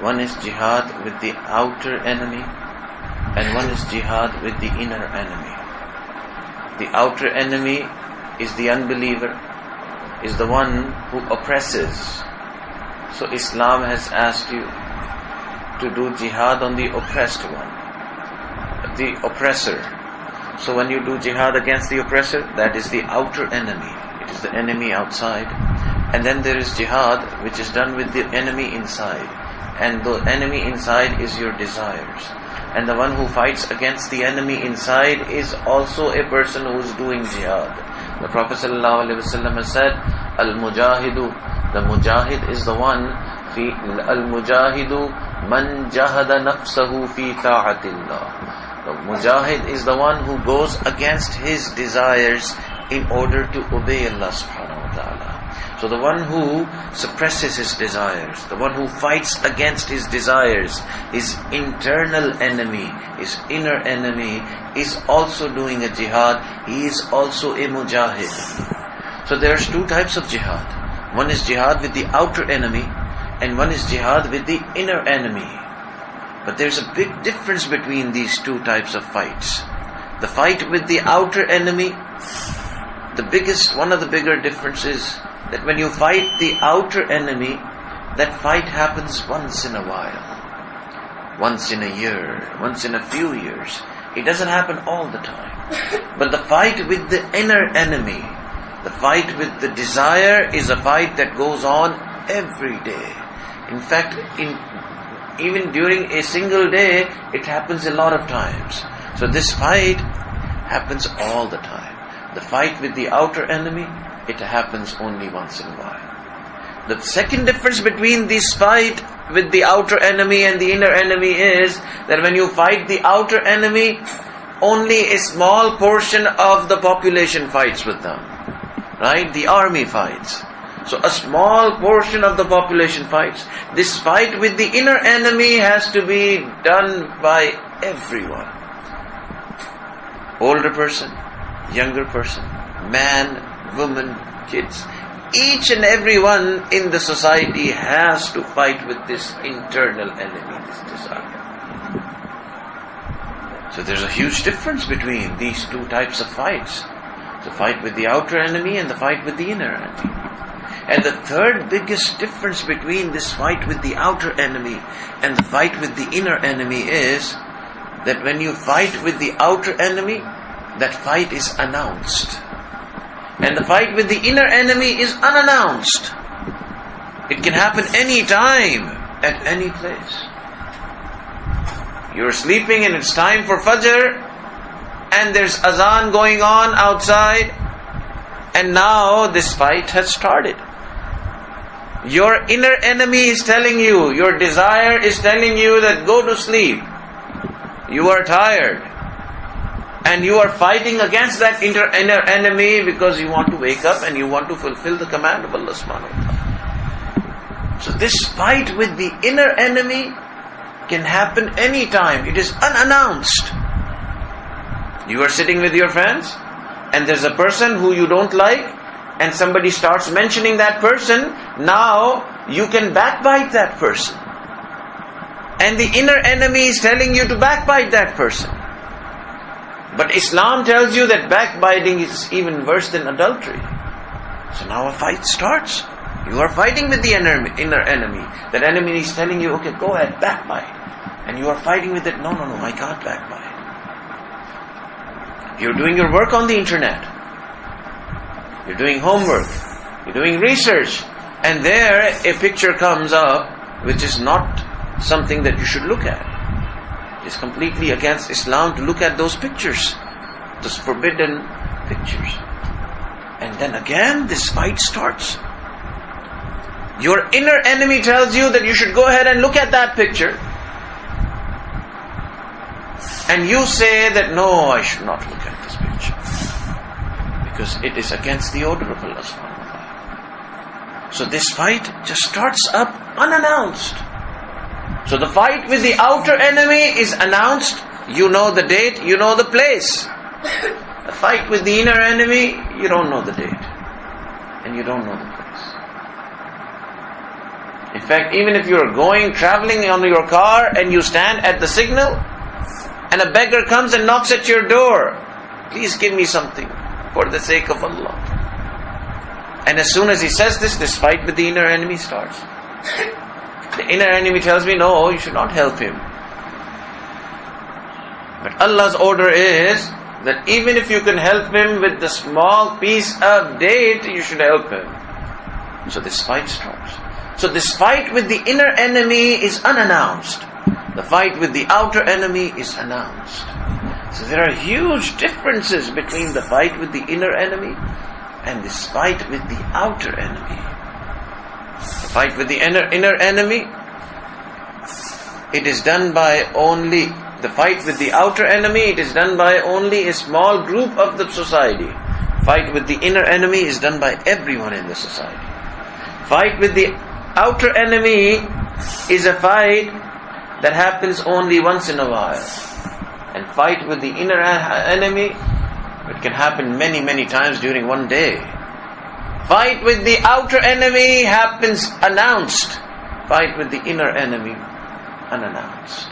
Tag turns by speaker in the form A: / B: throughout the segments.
A: One is jihad with the outer enemy, and one is jihad with the inner enemy. The outer enemy is the unbeliever, is the one who oppresses. So Islam has asked you to do jihad on the oppressed one, the oppressor. So when you do jihad against the oppressor, that is the outer enemy. It is the enemy outside. And then there is jihad which is done with the enemy inside. And the enemy inside is your desires. And the one who fights against the enemy inside is also a person who is doing jihad. The Prophet ﷺ has said, Al-Mujahidu, the Mujahid is the one, Al-Mujahidu man jahada nafsahu fi ta'atillah. The Mujahid is the one who goes against his desires in order to obey Allah subhanahu wa ta'ala. So the one who suppresses his desires, the one who fights against his desires, his internal enemy, his inner enemy, is also doing a jihad. He is also a mujahid. So there's two types of jihad. One is jihad with the outer enemy, and one is jihad with the inner enemy. But there's a big difference between these two types of fights. The fight with the outer enemy, one of the bigger differences, that when you fight the outer enemy, that fight happens once in a while, once in a year, once in a few years. It doesn't happen all the time. But the fight with the inner enemy, the fight with the desire, is a fight that goes on every day. In fact, even during a single day, it happens a lot of times. So this fight happens all the time. The fight with the outer enemy, it happens only once in a while. The second difference between this fight with the outer enemy and the inner enemy is that when you fight the outer enemy, only a small portion of the population fights with them. Right? The army fights. So a small portion of the population fights. This fight with the inner enemy has to be done by everyone. Older person, younger person, man, woman, kids. Each and everyone in the society has to fight with this internal enemy, this desire. So there's a huge difference between these two types of fights. The fight with the outer enemy and the fight with the inner enemy. And the third biggest difference between this fight with the outer enemy and the fight with the inner enemy is that when you fight with the outer enemy, that fight is announced. And the fight with the inner enemy is unannounced. It can happen any time, at any place. You're sleeping and it's time for Fajr, and there's Azan going on outside, and now this fight has started. Your inner enemy is telling you, your desire is telling you that go to sleep. You are tired. And you are fighting against that inner enemy because you want to wake up and you want to fulfill the command of Allah subhanahu wa ta'ala. So this fight with the inner enemy can happen anytime. It is unannounced. You are sitting with your friends and there's a person who you don't like and somebody starts mentioning that person. Now you can backbite that person. And the inner enemy is telling you to backbite that person. But Islam tells you that backbiting is even worse than adultery. So now a fight starts. You are fighting with the inner enemy. That enemy is telling you, okay, go ahead, backbite. And you are fighting with it, no, I can't backbite. You're doing your work on the internet. You're doing homework. You're doing research. And there a picture comes up which is not something that you should look at. It's completely against Islam to look at those pictures, those forbidden pictures. And then again this fight starts. Your inner enemy tells you that you should go ahead and look at that picture. And you say that no, I should not look at this picture. Because it is against the order of Allah subhanahu wa ta'ala. So this fight just starts up unannounced. So the fight with the outer enemy is announced. You know the date, you know the place. The fight with the inner enemy, you don't know the date. And you don't know the place. In fact, even if you're traveling on your car and you stand at the signal and a beggar comes and knocks at your door, please give me something for the sake of Allah. And as soon as he says this fight with the inner enemy starts. The inner enemy tells me, no, you should not help him. But Allah's order is that even if you can help him with the small piece of date, you should help him. So this fight starts. So this fight with the inner enemy is unannounced. The fight with the outer enemy is announced. So there are huge differences between the fight with the inner enemy and this fight with the outer enemy. The fight with the inner enemy, it is done by only, the fight with the outer enemy, it is done by only a small group of the society. Fight with the inner enemy is done by everyone in the society. Fight with the outer enemy is a fight that happens only once in a while. And fight with the inner enemy, it can happen many, many times during one day. Fight with the outer enemy happens announced. Fight with the inner enemy unannounced.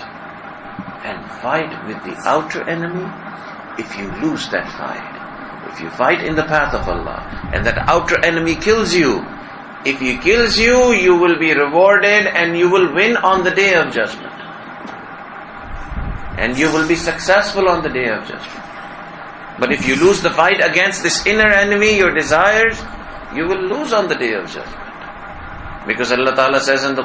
A: And fight with the outer enemy, if you lose that fight, if you fight in the path of Allah and that outer enemy kills you, if he kills you, you will be rewarded and you will win on the day of judgment. And you will be successful on the day of judgment. But if you lose the fight against this inner enemy, your desires, you will lose on the day of judgment. Because Allah Ta'ala says in the